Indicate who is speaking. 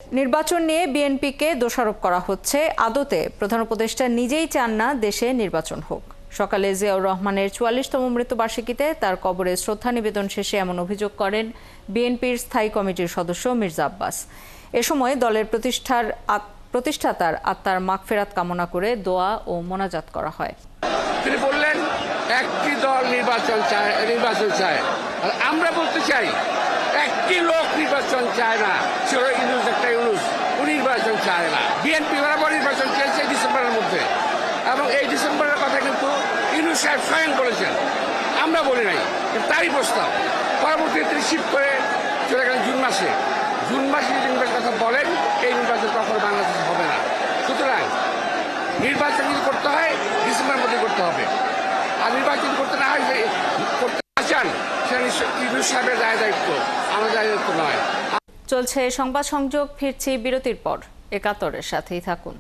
Speaker 1: নির্বাচন নিয়ে বিএনপিকে দোষারোপ করা হচ্ছে। আদতে প্রধান উপদেষ্টা নিজেই চান না দেশে নির্বাচন হোক। সকালে জিয়াউর রহমানের ৪৪তম মৃত্যুবার্ষিকীতে তার কবরে শ্রদ্ধা নিবেদন শেষে এমন অভিযোগ করেন বিএনপির স্থায়ী কমিটির সদস্য মির্জা আব্বাস। এ সময় দলের প্রতিষ্ঠাতার আত্মার মাগফিরাত কামনা করে দোয়া ও মোনাজাত করা হয়।
Speaker 2: তিনি বললেন, একটি দল নির্বাচন চায়, আর আমরা বলতে চাই একটি লোক নির্বাচন চায় না। ছিল ইউনুস, একটা ইউনুস, ও নির্বাচন চায় না। বিএনপি বরাবর নির্বাচন চেয়েছে ডিসেম্বরের মধ্যে, এবং এই ডিসেম্বরের কথা কিন্তু ইউনুস সাহেব স্বয়ং বলেছেন, আমরা বলি নাই। তারই প্রস্তাব পরবর্তীতে তিনি শিফট করে চলে গেলেন জুন মাসে যদি নির্বাচনের কথা বলেন, এই নির্বাচন কখনো বাংলাদেশে হবে না। সুতরাং নির্বাচন যদি করতে হয় ডিসেম্বরের মধ্যে করতে হবে, আর নির্বাচন করতে না হয় করতে না চান সেটা ইউনুস সাহেবের দায়িত্ব, আমার দায়িত্ব নয়।
Speaker 1: চলছে সংবাদ সংযোগ, ফিরছি বিরতির পর। একাত্তরের সাথেই থাকুন।